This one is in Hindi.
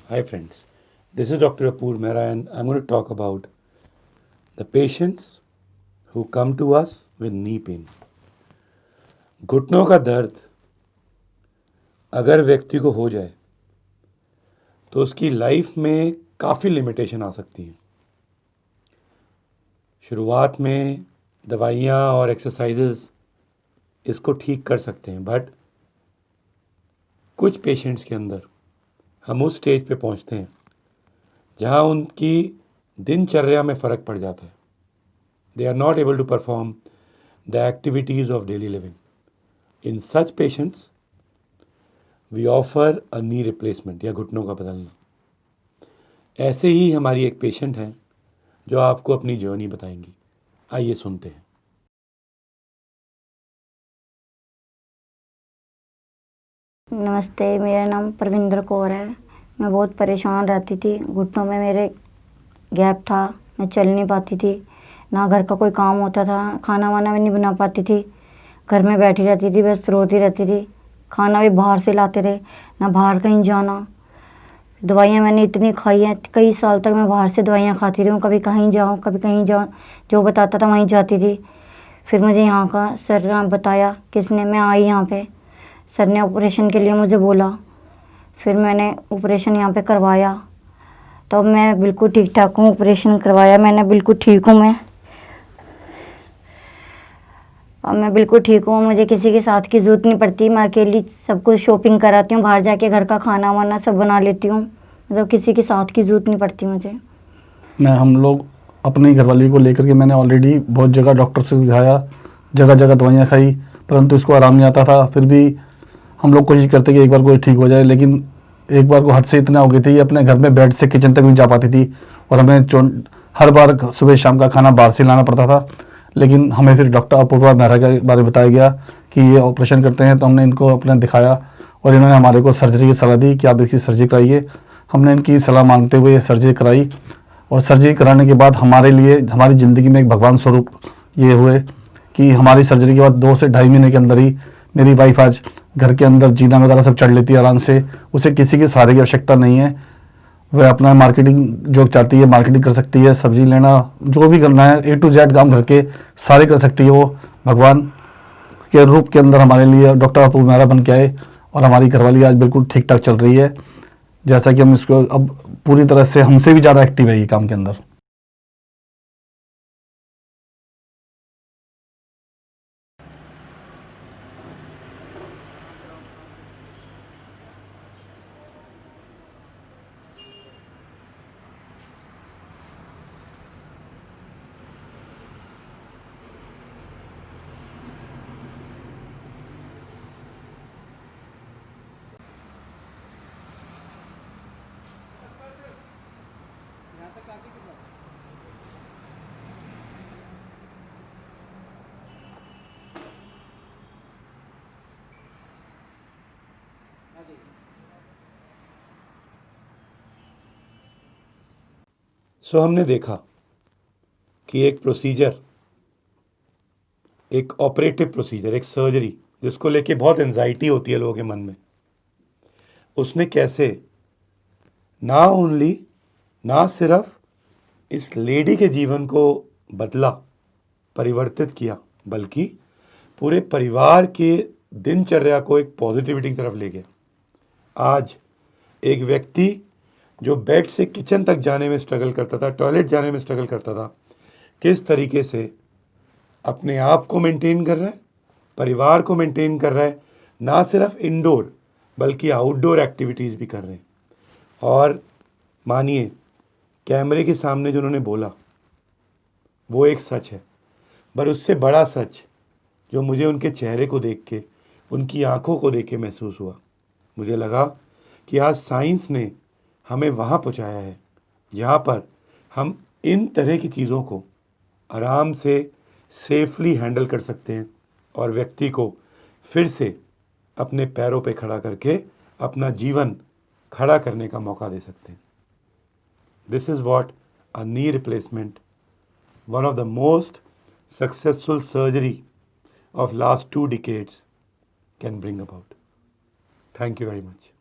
Hi friends, this is Dr. Apoor Mehra and I'm going to talk about the patients who come to us with knee pain. घुटनों का दर्द अगर व्यक्ति को हो जाए तो उसकी लाइफ में काफ़ी लिमिटेशन आ सकती हैं। शुरुआत में दवाइयाँ और एक्सरसाइजेस इसको ठीक कर सकते हैं, बट कुछ पेशेंट्स के अंदर हम उस स्टेज पे पहुंचते हैं जहां उनकी दिनचर्या में फ़र्क पड़ जाता है। They are not able to perform the activities of daily living. In such patients we offer a knee replacement या घुटनों का बदलना। ऐसे ही हमारी एक पेशेंट हैं जो आपको अपनी जर्नी बताएंगी। आइए सुनते हैं। नमस्ते, मेरा नाम परविंदर कौर है। मैं बहुत परेशान रहती थी। घुटनों में मेरे गैप था, मैं चल नहीं पाती थी, ना घर का कोई काम होता था, खाना वाना भी नहीं बना पाती थी। घर में बैठी रहती थी, बस रोती रहती थी। खाना भी बाहर से लाते रहे, ना बाहर कहीं जाना। दवाइयाँ मैंने इतनी खाई हैं, कई साल तक मैं बाहर से दवाइयाँ खाती रही हूँ। कभी कहीं जाऊँ, कभी कहीं जाऊँ, जो बताता था वहीं जाती थी। फिर मुझे यहाँ का सर ने बताया, किसने, मैं आई यहाँ पे, सर ने ऑपरेशन के लिए मुझे बोला। फिर मैंने ऑपरेशन यहाँ पे करवाया, तो अब मैं बिल्कुल ठीक ठाक हूँ। ऑपरेशन करवाया मैंने, बिल्कुल ठीक हूँ मैं। अब मैं बिल्कुल ठीक हूँ, मुझे किसी के साथ की ज़रूरत नहीं पड़ती। मैं अकेली सब कुछ शॉपिंग कराती हूँ, बाहर जाके घर का खाना वाना सब बना लेती हूँ। मतलब किसी के साथ की ज़रूरत नहीं पड़ती मुझे। हम लोग अपनी घरवाली को लेकर के मैंने ऑलरेडी बहुत जगह डॉक्टर से दिखाया, जगह जगह दवाइयाँ खाई, परंतु इसको आराम नहीं आता था। फिर भी हम लोग कोशिश करते कि एक बार कोई ठीक हो जाए, लेकिन एक बार को हद से इतना हो गई थी, अपने घर में बेड से किचन तक नहीं जा पाती थी और हमें हर बार सुबह शाम का खाना बाहर से लाना पड़ता था। लेकिन हमें फिर डॉक्टर अपूर्वा मेहरा के बारे में बताया गया कि ये ऑपरेशन करते हैं, तो हमने इनको अपना दिखाया और इन्होंने हमारे को सर्जरी की सलाह दी कि आप इसकी सर्जरी कराइए। हमने इनकी सलाह मानते हुए सर्जरी कराई और सर्जरी कराने के बाद हमारे लिए हमारी ज़िंदगी में एक भगवान स्वरूप ये हुए कि हमारी सर्जरी के बाद 2 से ढाई महीने के अंदर ही मेरी वाइफ आज घर के अंदर जीना वगैरह सब चढ़ लेती है आराम से। उसे किसी के सहारे की आवश्यकता नहीं है। वह अपना मार्केटिंग जो चाहती है मार्केटिंग कर सकती है, सब्जी लेना, जो भी करना है A to Z काम घर के सारे कर सकती है। वो भगवान के रूप के अंदर हमारे लिए डॉक्टर अपूर्व मेहरा बन के आए और हमारी घरवाली आज बिल्कुल ठीक ठाक चल रही है। जैसा कि हम इसको अब पूरी तरह से हमसे भी ज़्यादा एक्टिव है ये काम के अंदर। सो हमने देखा कि एक प्रोसीजर, एक ऑपरेटिव प्रोसीजर, एक सर्जरी जिसको लेके बहुत एंजाइटी होती है लोगों के मन में, उसने कैसे ना सिर्फ इस लेडी के जीवन को बदला, परिवर्तित किया, बल्कि पूरे परिवार के दिनचर्या को एक पॉजिटिविटी की तरफ ले गया। आज एक व्यक्ति जो बेड से किचन तक जाने में स्ट्रगल करता था, टॉयलेट जाने में स्ट्रगल करता था, किस तरीके से अपने आप को मेंटेन कर रहा है, परिवार को मेंटेन कर रहा है, ना सिर्फ इंडोर बल्कि आउटडोर एक्टिविटीज़ भी कर रहे हैं। और मानिए, कैमरे के सामने जो उन्होंने बोला वो एक सच है, पर उससे बड़ा सच जो मुझे उनके चेहरे को देख के, उनकी आंखों को देख के महसूस हुआ, मुझे लगा कि आज साइंस ने हमें वहाँ पहुँचाया है जहाँ पर हम इन तरह की चीज़ों को आराम से सेफली हैंडल कर सकते हैं और व्यक्ति को फिर से अपने पैरों पे खड़ा करके अपना जीवन खड़ा करने का मौका दे सकते हैं। This is what a knee replacement, one of the most successful surgery of last 2 decades can bring about. Thank you very much.